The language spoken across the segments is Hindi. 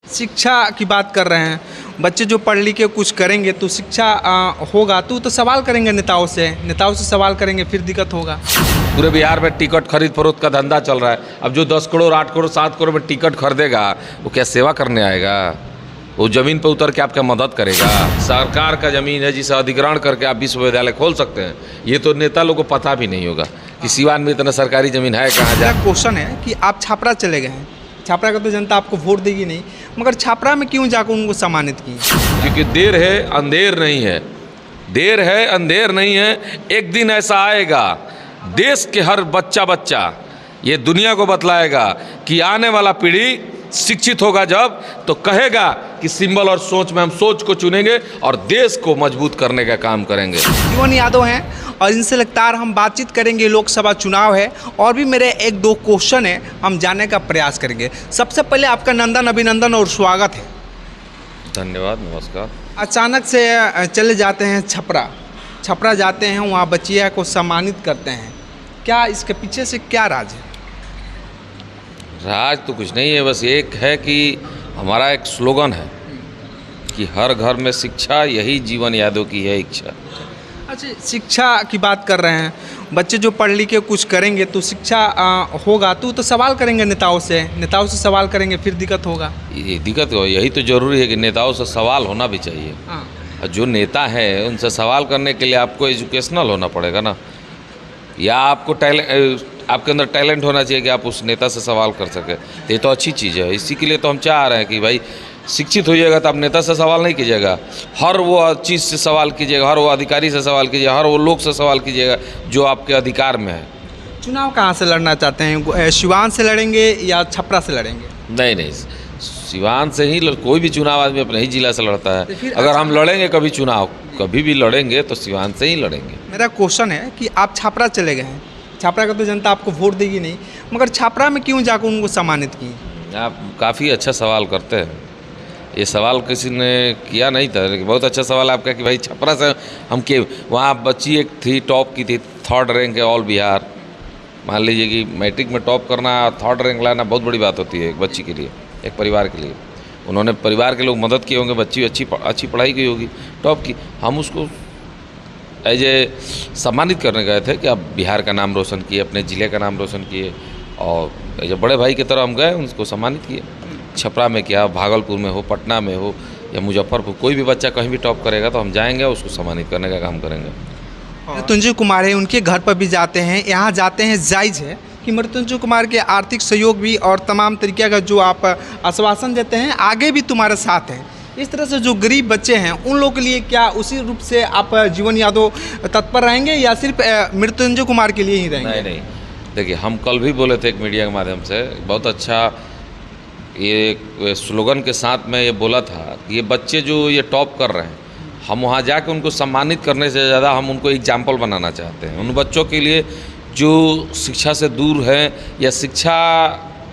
शिक्षा की बात कर रहे हैं। बच्चे जो पढ़ लिख के कुछ करेंगे तो शिक्षा होगा तो सवाल करेंगे नेताओं से सवाल करेंगे, फिर दिक्कत होगा। पूरे बिहार में टिकट खरीद फरोख्त का धंधा चल रहा है। अब जो 10 करोड़ 8 करोड़ 7 करोड़ में टिकट खरीदेगा वो क्या सेवा करने आएगा? वो ज़मीन पर उतर के आपका मदद करेगा? सरकार का ज़मीन है जिसे अधिग्रहण करके आप विश्वविद्यालय खोल सकते हैं। ये तो नेता लोगों को पता भी नहीं होगा कि सिवान में इतना सरकारी ज़मीन है कहाँ जाए। क्वेश्चन है कि आप छापरा चले गए हैं, छापरा का तो जनता आपको वोट देगी नहीं, मगर छापरा में क्यों जाकर उनको सम्मानित किए? क्योंकि देर है अंधेर नहीं है, देर है अंधेर नहीं है। एक दिन ऐसा आएगा देश के हर बच्चा ये दुनिया को बतलाएगा कि आने वाला पीढ़ी शिक्षित होगा जब तो कहेगा कि सिंबल और सोच में हम सोच को चुनेंगे और देश को मजबूत करने का काम करेंगे। जीवन यादव हैं और इनसे लगातार हम बातचीत करेंगे। लोकसभा चुनाव है और भी मेरे 1-2 क्वेश्चन है, हम जानने का प्रयास करेंगे। सबसे पहले आपका नंदन अभिनंदन और स्वागत है। धन्यवाद, नमस्कार। अचानक से चले जाते हैं छपरा जाते हैं, वहाँ बच्चिया को सम्मानित करते हैं, क्या इसके पीछे से क्या राज है? राज तो कुछ नहीं है, बस एक है कि हमारा एक स्लोगन है कि हर घर में शिक्षा, यही जीवन यादव की है इच्छा। अच्छा, शिक्षा की बात कर रहे हैं। बच्चे जो पढ़ लिख के कुछ करेंगे तो शिक्षा होगा तो सवाल करेंगे नेताओं से सवाल करेंगे, फिर दिक्कत होगा। ये दिक्कत हो, यही तो ज़रूरी है कि नेताओं से सवाल होना भी चाहिए। और जो नेता है उनसे सवाल करने के लिए आपको एजुकेशनल होना पड़ेगा ना, या आपको आपके अंदर टैलेंट होना चाहिए कि आप उस नेता से सवाल कर सकें। ये तो अच्छी चीज़ है। इसी के लिए तो हम चाह रहे हैं कि भाई शिक्षित होइएगा तो आप नेता से सवाल नहीं कीजिएगा, हर वो चीज़ से सवाल कीजिएगा, हर वो अधिकारी से सवाल कीजिएगा, हर वो लोग से सवाल कीजिएगा जो आपके अधिकार में है। चुनाव कहाँ से लड़ना चाहते हैं? सिवान से लड़ेंगे या छपरा से लड़ेंगे? नहीं, सिवान से ही कोई भी चुनाव आदमी अपने ही जिला से लड़ता है। अगर हम लड़ेंगे कभी चुनाव, कभी भी लड़ेंगे तो सिवान से ही लड़ेंगे। मेरा क्वेश्चन है कि आप छपरा चले गए हैं, छपरा का तो जनता आपको वोट देगी नहीं, मगर छपरा में क्यों जाकर उनको सम्मानित किए? आप काफ़ी अच्छा सवाल करते हैं। ये सवाल किसी ने किया नहीं था, लेकिन बहुत अच्छा सवाल आपका कि भाई छपरा से हम के वहाँ बच्ची एक थी, टॉप की थी, 3rd रैंक है ऑल बिहार। मान लीजिए कि मैट्रिक में टॉप करना, 3rd रैंक लाना बहुत बड़ी बात होती है एक बच्ची के लिए, एक परिवार के लिए। उन्होंने परिवार के लोग मदद किए होंगे, बच्ची अच्छी पढ़ाई की होगी, टॉप की। हम उसको एज ए सम्मानित करने गए थे कि आप बिहार का नाम रोशन किए, अपने ज़िले का नाम रोशन किए, और एज ए बड़े भाई की तरह हम गए, उनको सम्मानित किए। छपरा में क्या, भागलपुर में हो, पटना में हो या मुजफ्फरपुर, कोई भी बच्चा कहीं भी टॉप करेगा तो हम जाएंगे, उसको सम्मानित करने का काम करेंगे। मृत्युंजय कुमार है, उनके घर पर भी जाते हैं, यहाँ जाते हैं, जायज़ है कि मृत्युंजय कुमार के आर्थिक सहयोग भी और तमाम तरीके का जो आप आश्वासन देते हैं आगे भी तुम्हारे साथ है। इस तरह से जो गरीब बच्चे हैं उन लोगों के लिए क्या उसी रूप से आप जीवन यादव तत्पर रहेंगे या सिर्फ मृत्युंजय कुमार के लिए ही रहेंगे? नहीं, देखिए हम कल भी बोले थे एक मीडिया के माध्यम से, बहुत अच्छा ये स्लोगन के साथ में ये बोला था कि ये बच्चे जो ये टॉप कर रहे हैं, हम वहाँ जाके उनको सम्मानित करने से ज़्यादा हम उनको एग्जाम्पल बनाना चाहते हैं। उन बच्चों के लिए जो शिक्षा से दूर हैं या शिक्षा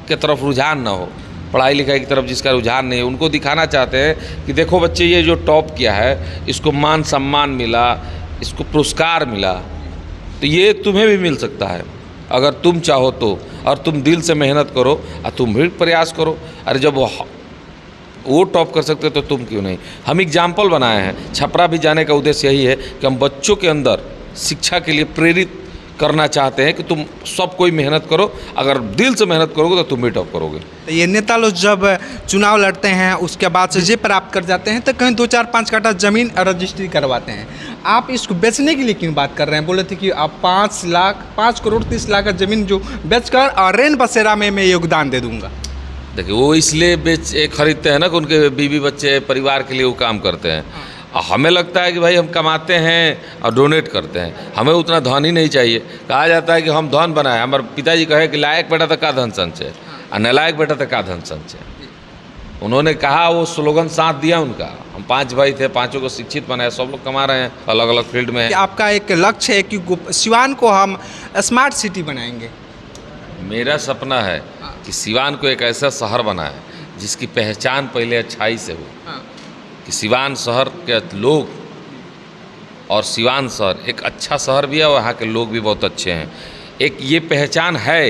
के तरफ रुझान ना हो, पढ़ाई लिखाई की तरफ जिसका रुझान नहीं है, उनको दिखाना चाहते हैं कि देखो बच्चे, ये जो टॉप किया है इसको मान सम्मान मिला, इसको पुरस्कार मिला, तो ये तुम्हें भी मिल सकता है अगर तुम चाहो तो, और तुम दिल से मेहनत करो और तुम भी प्रयास करो। अरे जब वो टॉप कर सकते तो तुम क्यों नहीं? हम एग्जाम्पल बनाए हैं। छपरा भी जाने का उद्देश्य यही है कि हम बच्चों के अंदर शिक्षा के लिए प्रेरित करना चाहते हैं कि तुम सब कोई मेहनत करो, अगर दिल से मेहनत करोगे तो तुम भी टॉप करोगे। ये नेता लोग जब चुनाव लड़ते हैं उसके बाद से जे प्राप्त कर जाते हैं तो कहीं 2-4-5 कट्ठा ज़मीन रजिस्ट्री करवाते हैं। आप इसको बेचने के लिए क्यों बात कर रहे हैं? बोले थे कि आप 5 करोड़ 30 लाख का ज़मीन जो बेचकर और रेन बसेरा में मैं योगदान दे दूँगा। देखिए वो इसलिए खरीदते हैं ना कि उनके बीवी बच्चे परिवार के लिए वो काम करते हैं। हमें लगता है कि भाई हम कमाते हैं और डोनेट करते हैं, हमें उतना धन ही नहीं चाहिए। कहा जाता है कि हम धन बनाए, हमारे पिताजी कहे कि लायक बेटा तो का धन संचय और नालायक बेटा तो का धन संचय। उन्होंने कहा, वो स्लोगन साथ दिया उनका। हम 5 भाई थे, 5 को शिक्षित बनाया, सब लोग कमा रहे हैं, अलग अलग फील्ड में। आपका एक लक्ष्य है कि सिवान को हम स्मार्ट सिटी बनाएंगे? मेरा सपना है कि सिवान को एक ऐसा शहर बनाए जिसकी पहचान पहले अच्छाई से हो, कि सिवान शहर के लोग और सिवान शहर एक अच्छा शहर भी है और वहाँ के लोग भी बहुत अच्छे हैं। एक ये पहचान है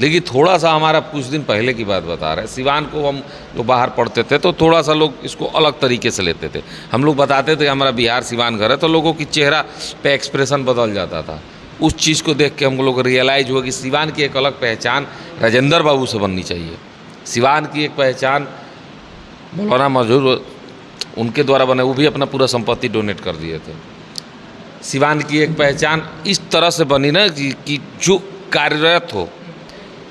लेकिन थोड़ा सा हमारा कुछ दिन पहले की बात बता रहे हैं, सिवान को हम जो बाहर पढ़ते थे तो थोड़ा सा लोग इसको अलग तरीके से लेते थे। हम लोग बताते थे हमारा बिहार सिवान घर है तो लोगों की चेहरा पे एक्सप्रेशन बदल जाता था। उस चीज़ को देख के हम लोग रियलाइज हुआ कि सिवान की एक अलग पहचान राजेंद्र बाबू से बननी चाहिए। सिवान की एक पहचान मौलाना मजहूर उनके द्वारा बने, वो भी अपना पूरा संपत्ति डोनेट कर दिए थे। सिवान की एक पहचान इस तरह से बनी ना कि जो कार्यरत हो,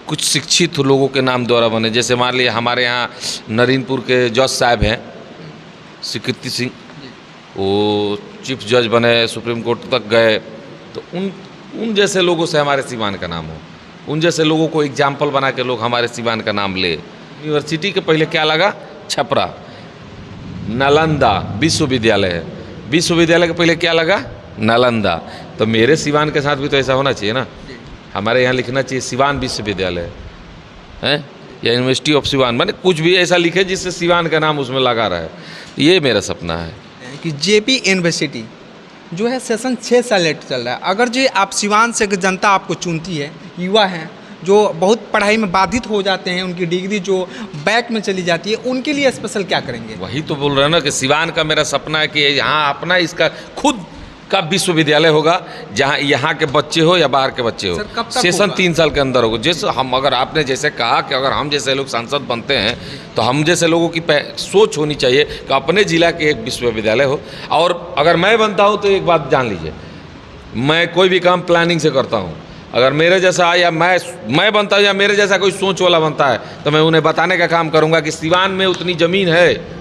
कुछ शिक्षित लोगों के नाम द्वारा बने। जैसे मान लिया हमारे यहाँ नरीनपुर के जज साहब हैं स्वीकृति सिंह, वो चीफ जज बने, सुप्रीम कोर्ट तक गए। तो उन जैसे लोगों से हमारे सिवान का नाम हो, उन जैसे लोगों को एग्जाम्पल बना के लोग हमारे सिवान का नाम ले। यूनिवर्सिटी के पहले क्या लगा? छपरा। नालंदा विश्वविद्यालय है, विश्वविद्यालय के पहले क्या लगा? नालंदा। तो मेरे सिवान के साथ भी तो ऐसा होना चाहिए ना। हमारे यहाँ लिखना चाहिए सिवान विश्वविद्यालय है या यूनिवर्सिटी ऑफ सिवान, माने कुछ भी ऐसा लिखे जिससे सिवान का नाम उसमें लगा रहा है। ये मेरा सपना है कि जेपी यूनिवर्सिटी जो है सेशन 6 साल लेट चल रहा है। अगर जो आप सिवान से जनता आपको चुनती है, युवा हैं जो बहुत पढ़ाई में बाधित हो जाते हैं, उनकी डिग्री जो बैक में चली जाती है, उनके लिए स्पेशल क्या करेंगे? वही तो बोल रहे हैं ना कि सिवान का मेरा सपना है कि यहाँ अपना इसका खुद का विश्वविद्यालय होगा, जहाँ यहाँ के बच्चे हो या बाहर के बच्चे हो। सेशन 3 साल के अंदर होगा। जैसे हम, अगर आपने जैसे कहा कि अगर हम जैसे लोग सांसद बनते हैं तो हम जैसे लोगों की सोच होनी चाहिए कि अपने ज़िला के एक विश्वविद्यालय हो। और अगर मैं बनता हूँ तो एक बात जान लीजिए, मैं कोई भी काम प्लानिंग से करता हूँ। अगर मेरे जैसा या मैं बनता हूँ या मेरे जैसा कोई सोच वाला बनता है तो मैं उन्हें बताने का काम करूँगा कि सिवान में उतनी ज़मीन है,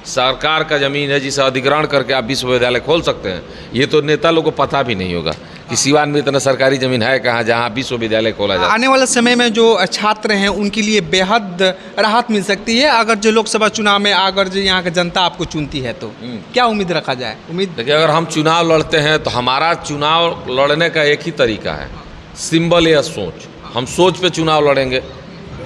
सरकार का ज़मीन है, जिसे अधिग्रहण करके आप विश्वविद्यालय खोल सकते हैं। ये तो नेता लोगों को पता भी नहीं होगा कि सिवान में इतना सरकारी ज़मीन है कहाँ जहाँ विश्वविद्यालय खोला जाए। आने वाले समय में जो छात्र हैं उनके लिए बेहद राहत मिल सकती है अगर जो लोकसभा चुनाव में अगर जो यहाँ की जनता आपको चुनती है तो क्या उम्मीद रखा जाए? देखिए, अगर हम चुनाव लड़ते हैं तो हमारा चुनाव लड़ने का एक ही तरीका है, सिंबल या सोच। हम सोच पे चुनाव लड़ेंगे,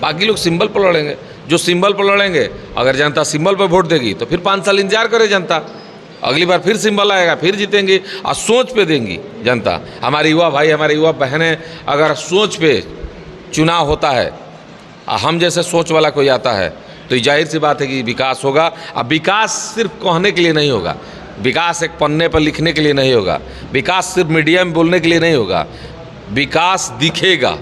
बाकी लोग सिंबल पर लड़ेंगे। जो सिंबल पर लड़ेंगे, अगर जनता सिंबल पर वोट देगी तो फिर 5 साल इंतजार करे जनता, अगली बार फिर सिंबल आएगा, फिर जीतेंगे। और सोच पे देंगी जनता। हमारे युवा भाई, हमारे युवा बहनें, अगर सोच पे चुनाव होता है और हम जैसे सोच वाला कोई आता है तो जाहिर सी बात है कि विकास होगा। अब विकास सिर्फ कहने के लिए नहीं होगा, विकास एक पन्ने पर लिखने के लिए नहीं होगा, विकास सिर्फ मीडिया में बोलने के लिए नहीं होगा। विकास दिखेगा,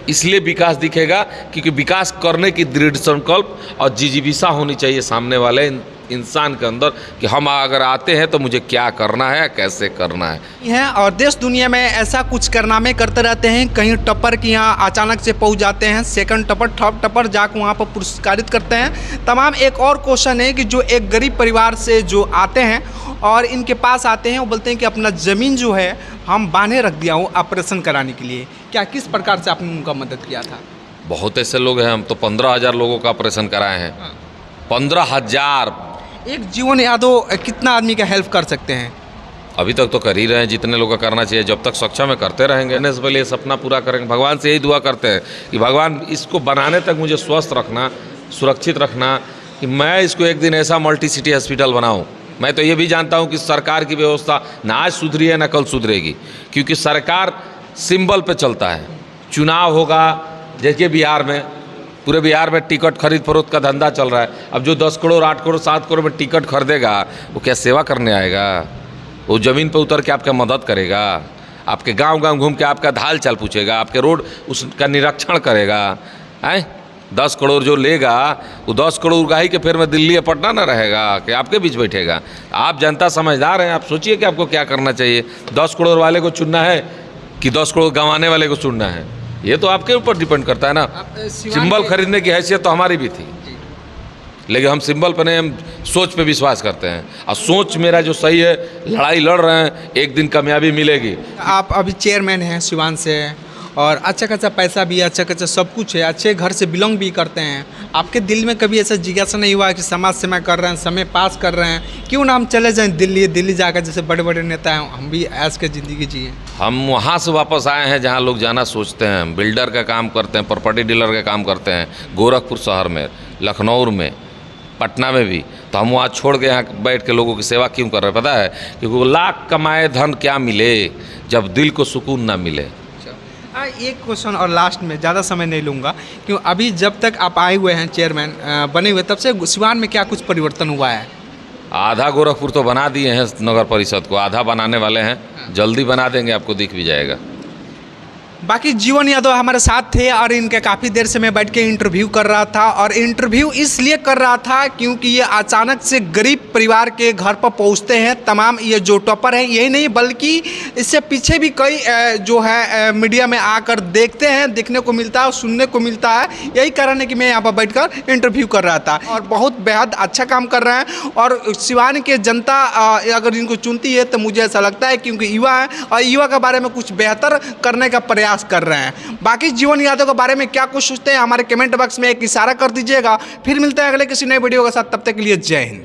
इसलिए विकास दिखेगा क्योंकि विकास करने की दृढ़ संकल्प और जिजीविसा होनी चाहिए सामने वाले इंसान के अंदर कि हम अगर आते हैं तो मुझे क्या करना है, कैसे करना है। और देश दुनिया में ऐसा कुछ कारनामे करते रहते हैं। कहीं टप्पर के यहाँ अचानक से पहुँच जाते हैं, सेकंड टप्पर, थर्ड टप्पर जाकर वहाँ पर पुरस्कारित करते हैं तमाम। एक और क्वेश्चन है कि जो एक गरीब परिवार से जो आते हैं और इनके पास आते हैं, वो बोलते हैं कि अपना ज़मीन जो है हम बांधे रख दिया हूँ ऑपरेशन कराने के लिए। क्या किस प्रकार से आपने उनका मदद किया था? बहुत ऐसे लोग हैं, हम तो 15,000 लोगों का ऑपरेशन कराए हैं। 15,000। एक जीवन यादव कितना आदमी का हेल्प कर सकते हैं? अभी तक तो कर ही रहे हैं, जितने लोग का करना चाहिए। जब तक सक्षम है करते रहेंगे। से पहले ये सपना पूरा करेंगे। भगवान से यही दुआ करते हैं कि भगवान इसको बनाने तक मुझे स्वस्थ रखना, सुरक्षित रखना, कि मैं इसको एक दिन ऐसा मल्टी सिटी हॉस्पिटल बनाऊँ। मैं तो ये भी जानता हूँ कि सरकार की व्यवस्था ना आज सुधरी है ना कल सुधरेगी, क्योंकि सरकार सिंबल पे चलता है। चुनाव होगा, देखिए बिहार में, पूरे बिहार में टिकट खरीद फरोख्त का धंधा चल रहा है। अब जो 10 करोड़ 8 करोड़ 7 करोड़ में टिकट खरीदेगा वो क्या सेवा करने आएगा? वो ज़मीन पे उतर के आपका मदद करेगा, आपके गांव गांव घूम के आपका हाल चाल पूछेगा, आपके रोड उसका निरीक्षण करेगा। हैं 10 करोड़ जो लेगा वो 10 करोड़ का ही के फिर में दिल्ली या पटना ना रहेगा कि आपके बीच बैठेगा। आप जनता समझदार हैं, आप सोचिए कि आपको क्या करना चाहिए। 10 करोड़ वाले को चुनना है कि 10 करोड़ गंवाने वाले को चुनना है, ये तो आपके ऊपर डिपेंड करता है ना। सिंबल खरीदने की हैसियत तो हमारी भी थी, लेकिन हम सिंबल पर नहीं, हम सोच पे विश्वास करते हैं। और सोच मेरा जो सही है, लड़ाई लड़ रहे हैं, एक दिन कामयाबी मिलेगी। आप अभी चेयरमैन हैं सिवान से और अच्छा खासा पैसा भी है, अच्छा खासा सब कुछ है, अच्छे घर से बिलोंग भी करते हैं। आपके दिल में कभी ऐसा जिज्ञासा नहीं हुआ कि समाज सेवा कर रहे हैं, समय पास कर रहे हैं, क्यों ना हम चले जाएं दिल्ली जाकर जैसे बड़े बड़े नेता हैं, हम भी ऐश के ज़िंदगी जिए? हम वहाँ से वापस आए हैं जहाँ लोग जाना सोचते हैं। बिल्डर का काम करते हैं, प्रॉपर्टी डीलर का काम करते हैं, गोरखपुर शहर में, लखनऊ में, पटना में भी। तो हम वहाँ छोड़ के यहाँ बैठ के लोगों की सेवा क्यों कर रहे हैं पता है? क्योंकि वो लाख कमाए धन क्या मिले जब दिल को सुकून ना मिले। एक क्वेश्चन और लास्ट में, ज़्यादा समय नहीं लूँगा, क्यों अभी जब तक आप आए हुए हैं चेयरमैन बने हुए, तब से सिवान में क्या कुछ परिवर्तन हुआ है? आधा गोरखपुर तो बना दिए हैं नगर परिषद को, आधा बनाने वाले हैं, जल्दी बना देंगे, आपको दिख भी जाएगा। बाकी जीवन यादव हमारे साथ थे और इनके काफ़ी देर से मैं बैठ के इंटरव्यू कर रहा था, और इंटरव्यू इसलिए कर रहा था क्योंकि ये अचानक से गरीब परिवार के घर पर पहुंचते हैं तमाम ये जो टॉपर हैं। यही नहीं बल्कि इससे पीछे भी कई जो है मीडिया में आकर देखते हैं, देखने को मिलता है और सुनने को मिलता है। यही कारण है कि मैं यहाँ पर बैठ कर इंटरव्यू कर रहा था, और बहुत बेहद अच्छा काम कर रहे हैं। और सिवान के जनता अगर इनको चुनती है तो मुझे ऐसा लगता है क्योंकि युवा हैं और युवा के बारे में कुछ बेहतर करने का प्रयास कर रहे हैं। बाकी जीवन यादव के बारे में क्या कुछ सोचते हैं हमारे कमेंट बॉक्स में एक इशारा कर दीजिएगा। फिर मिलते हैं अगले किसी नए वीडियो के साथ, तब तक के लिए जय हिंद।